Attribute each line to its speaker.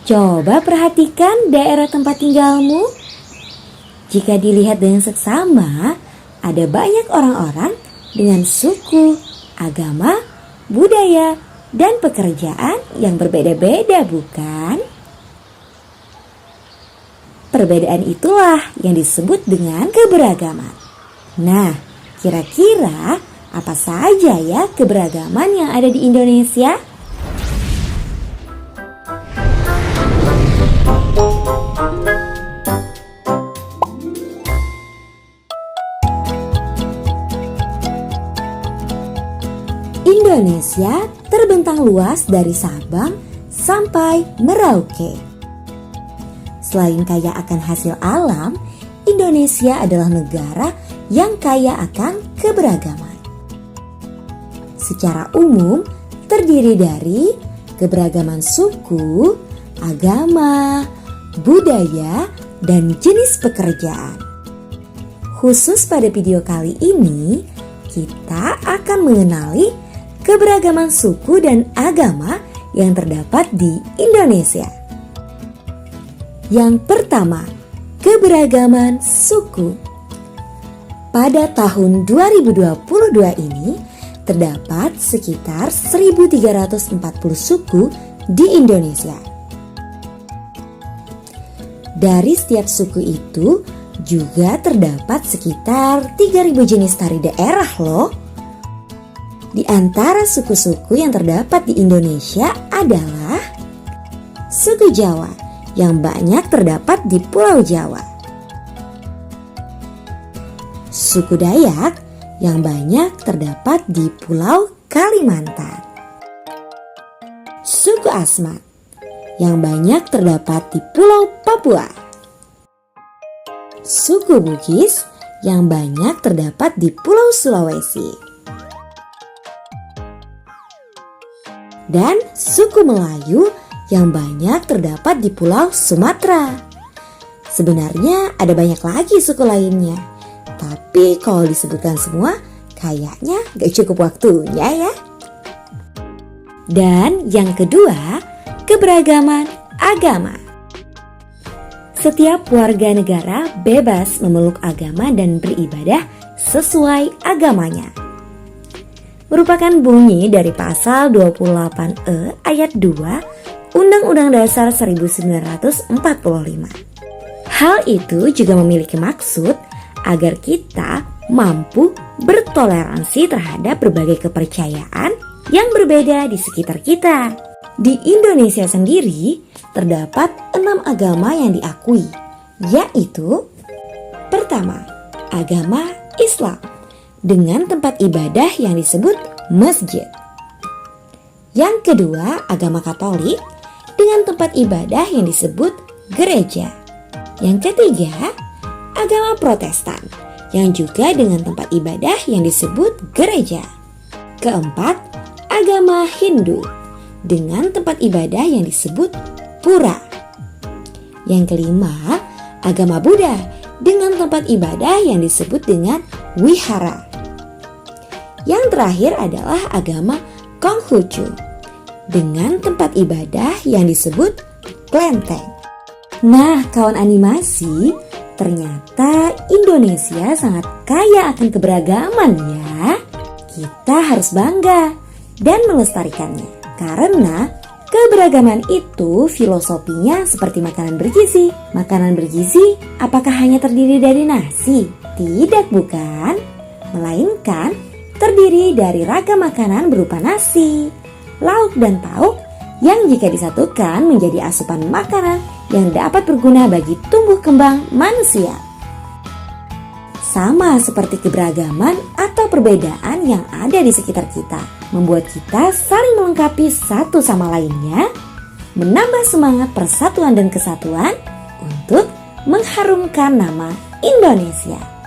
Speaker 1: Coba perhatikan daerah tempat tinggalmu. Jika dilihat dengan seksama, ada banyak orang-orang dengan suku, agama, budaya, dan pekerjaan yang berbeda-beda, bukan? Perbedaan itulah yang disebut dengan keberagaman. Nah, kira-kira apa saja ya keberagaman yang ada di Indonesia? Indonesia terbentang luas dari Sabang sampai Merauke. Selain kaya akan hasil alam, Indonesia adalah negara yang kaya akan keberagaman. Secara umum, terdiri dari keberagaman suku, agama, budaya, dan jenis pekerjaan. Khusus pada video kali ini, kita akan mengenali keberagaman suku dan agama yang terdapat di Indonesia. Yang pertama, keberagaman suku. Pada tahun 2022 ini, terdapat sekitar 1.340 suku di Indonesia. Dari setiap suku itu juga terdapat sekitar 3.000 jenis tari daerah loh. Di antara suku-suku yang terdapat di Indonesia adalah suku Jawa yang banyak terdapat di Pulau Jawa, suku Dayak yang banyak terdapat di Pulau Kalimantan, suku Asmat yang banyak terdapat di Pulau Papua, suku Bugis yang banyak terdapat di Pulau Sulawesi, dan suku Melayu yang banyak terdapat di Pulau Sumatera. Sebenarnya ada banyak lagi suku lainnya, tapi kalau disebutkan semua kayaknya gak cukup waktunya ya. Dan yang kedua, keberagaman agama. Setiap warga negara bebas memeluk agama dan beribadah sesuai agamanya. Merupakan bunyi dari pasal 28E ayat 2 Undang-Undang Dasar 1945. Hal itu juga memiliki maksud agar kita mampu bertoleransi terhadap berbagai kepercayaan yang berbeda di sekitar kita. Di Indonesia sendiri terdapat 6 agama yang diakui, yaitu pertama, agama Islam dengan tempat ibadah yang disebut masjid. Yang kedua, agama Katolik dengan tempat ibadah yang disebut gereja. Yang ketiga, agama Protestan yang juga dengan tempat ibadah yang disebut gereja. Keempat, agama Hindu dengan tempat ibadah yang disebut pura. Yang kelima, agama Buddha dengan tempat ibadah yang disebut dengan wihara. Yang terakhir adalah agama Konghucu dengan tempat ibadah yang disebut kelenteng. Nah, kawan animasi, ternyata Indonesia sangat kaya akan keberagaman ya. Kita harus bangga dan melestarikannya, karena keberagaman itu filosofinya seperti makanan bergizi. Makanan bergizi apakah hanya terdiri dari nasi? Tidak, bukan? Melainkan terdiri dari ragam makanan berupa nasi, lauk dan pauk yang jika disatukan menjadi asupan makanan yang dapat berguna bagi tumbuh kembang manusia. Sama seperti keberagaman atau perbedaan yang ada di sekitar kita, membuat kita saling melengkapi satu sama lainnya, menambah semangat persatuan dan kesatuan untuk mengharumkan nama Indonesia.